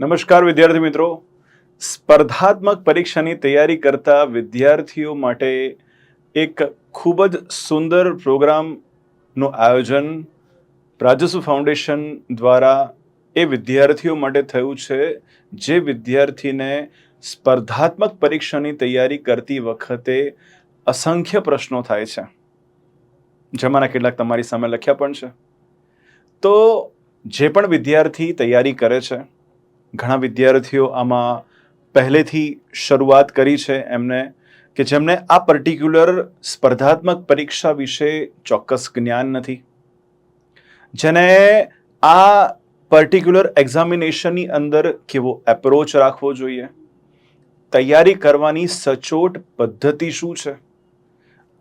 નમસ્કાર વિદ્યાર્થી મિત્રો. સ્પર્ધાત્મક પરીક્ષાની તૈયારી કરતા વિદ્યાર્થીઓ માટે એક ખૂબ જ સુંદર પ્રોગ્રામનું આયોજન પ્રાજસુ ફાઉન્ડેશન દ્વારા એ વિદ્યાર્થીઓ માટે થયું છે જે વિદ્યાર્થીને સ્પર્ધાત્મક પરીક્ષાની તૈયારી કરતી વખતે અસંખ્ય પ્રશ્નો થાય છે, જેમાંના કેટલાક તમારી સામે લખ્યા પણ છે. તો જે પણ વિદ્યાર્થી તૈયારી કરે છે, ઘણા વિદ્યાર્થીઓ આમાં પહેલેથી શરૂઆત કરી છે એમને કે જેમને આ પર્ટિક્યુલર સ્પર્ધાત્મક પરીક્ષા વિશે ચોક્કસ જ્ઞાન નથી, જેને આ પર્ટિક્યુલર એક્ઝામિનેશનની અંદર કેવો એપ્રોચ રાખવો જોઈએ, તૈયારી કરવાની સચોટ પદ્ધતિ શું છે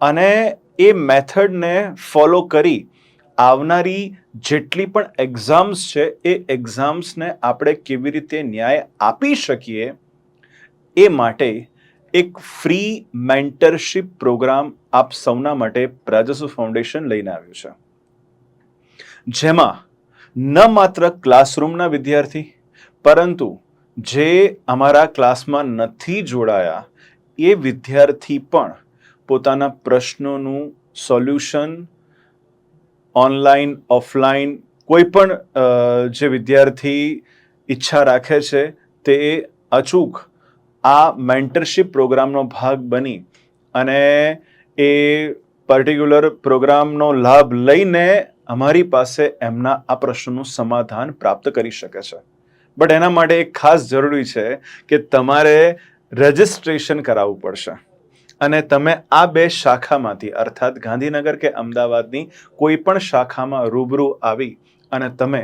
અને એ મેથડને ફોલો કરી આવનારી જેટલી પણ એક્ઝામ્સ છે એ એક્ઝામ્સને આપણે કેવી રીતે ન્યાય આપી શકીએ એ માટે એક ફ્રી મેન્ટરશિપ પ્રોગ્રામ આપ સૌના માટે પ્રાજસુ ફાઉન્ડેશન લઈને આવ્યું છે, જેમાં ન માત્ર ક્લાસરૂમના વિદ્યાર્થી પરંતુ જે અમારા ક્લાસમાં નથી જોડાયા એ વિદ્યાર્થી પણ પોતાના પ્રશ્નોનું સોલ્યુશન ઓનલાઈન ઓફલાઈન કોઈ પણ જે વિદ્યાર્થી ઈચ્છા રાખે છે તે અચૂક આ મેન્ટરશિપ પ્રોગ્રામનો ભાગ બની અને એ પર્ટિક્યુલર પ્રોગ્રામનો લાભ લઈને અમારી પાસે એમના આ પ્રશ્નોનું સમાધાન પ્રાપ્ત કરી શકે છે. બટ એના માટે એક ખાસ જરૂરી છે કે તમારે રજિસ્ટ્રેશન કરાવવું પડશે અને તમે આ બે શાખામાંથી અર્થાત ગાંધીનગર કે અમદાવાદની કોઈ પણ શાખામાં રૂબરૂ આવી અને તમે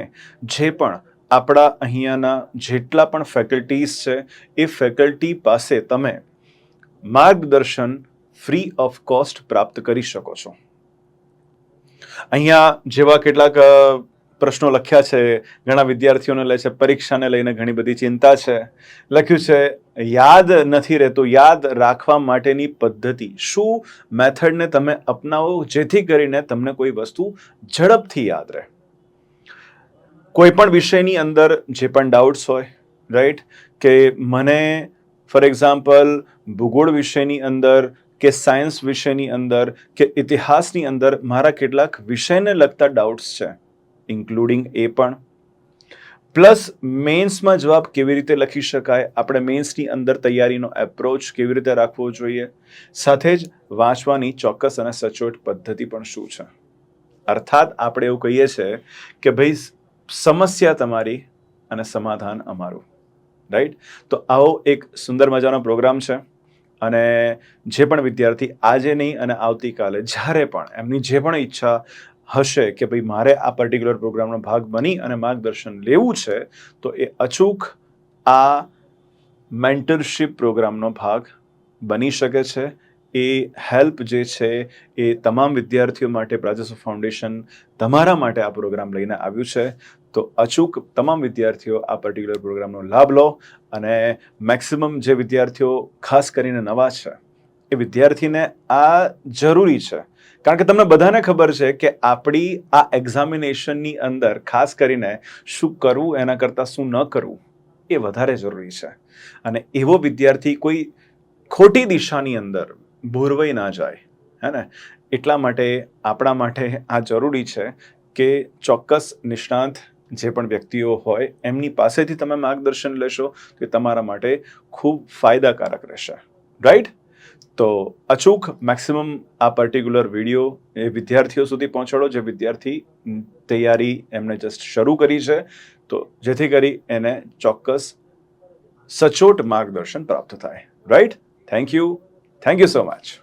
જે પણ આપણા અહીંયાના જેટલા પણ ફેકલ્ટીઝ છે એ ફેકલ્ટી પાસે તમે માર્ગદર્શન ફ્રી ઓફ કોસ્ટ પ્રાપ્ત કરી શકો છો. અહીંયા જેવા કેટલાક પ્રશ્નો લખ્યા છે, ઘણા વિદ્યાર્થીઓને લે છે પરીક્ષાને લઈને ઘણી બધી ચિંતા છે. લખ્યું છે યાદ નથી રહેતું, યાદ રાખવા માટેની પદ્ધતિ શું, મેથડને તમે અપનાવો જેથી કરીને તમને કોઈ વસ્તુ ઝડપથી યાદ રહે. કોઈ પણ વિષયની અંદર જે પણ ડાઉટ્સ હોય, રાઈટ, કે મને ફોર એક્ઝામ્પલ ભૂગોળ વિષયની અંદર કે સાયન્સ વિષયની અંદર કે ઇતિહાસની અંદર મારા કેટલાક વિષયને લગતા ડાઉટ્સ છે, ઇન્ક્લુડિંગ એ પણ, પ્લસ મેન્સમાં જવાબ કેવી રીતે લખી શકાય, આપણે મેન્સની અંદર તૈયારીનો એપ્રોચ કેવી રીતે રાખવો જોઈએ, સાથે જ વાંચવાની ચોક્કસ અને સચોટ પદ્ધતિ પણ શું છે. અર્થાત આપણે એવું કહીએ છીએ કે ભાઈ સમસ્યા તમારી અને સમાધાન અમારું, રાઈટ. તો આવો એક સુંદર મજાનો પ્રોગ્રામ છે અને જે પણ વિદ્યાર્થી આજે નહીં અને આવતીકાલે જ્યારે પણ એમની જે પણ ઈચ્છા હશે કે ભાઈ મારે આ પર્ટિક્યુલર પ્રોગ્રામનો ભાગ બની અને માર્ગદર્શન લેવું છે, તો એ અચૂક આ મેન્ટરશિપ પ્રોગ્રામનો ભાગ બની શકે છે. એ હેલ્પ જે છે એ તમામ વિદ્યાર્થીઓ માટે પ્રાજસુ ફાઉન્ડેશન તમારા માટે આ પ્રોગ્રામ લઈને આવ્યું છે. તો અચૂક તમામ વિદ્યાર્થીઓ આ પર્ટિક્યુલર પ્રોગ્રામનો લાભ લો અને મેક્સિમમ જે વિદ્યાર્થીઓ ખાસ કરીને નવા છે એ વિદ્યાર્થીને આ જરૂરી છે, કારણ કે તમને બધાને ખબર છે કે આપણી આ એક્ઝામિનેશનની અંદર ખાસ કરીને શું કરવું એના કરતાં શું ન કરવું એ વધારે જરૂરી છે. અને એવો વિદ્યાર્થી કોઈ ખોટી દિશાની અંદર ભોરવાઈ ના જાય, હે ને, એટલા માટે આપણા માટે આ જરૂરી છે કે ચોક્કસ નિષ્ણાંત જે પણ વ્યક્તિઓ હોય એમની પાસેથી તમે માર્ગદર્શન લેશો તો તમારા માટે ખૂબ ફાયદાકારક રહેશે, રાઈટ. તો અચૂક મેક્સિમમ આ પર્ટિક્યુલર વિડીયો એ વિદ્યાર્થીઓ સુધી પહોંચાડો જે વિદ્યાર્થી તૈયારી એમને જસ્ટ શરૂ કરી છે, તો જેથી કરી એને ચોક્કસ સચોટ માર્ગદર્શન પ્રાપ્ત થાય, right. Thank you so much.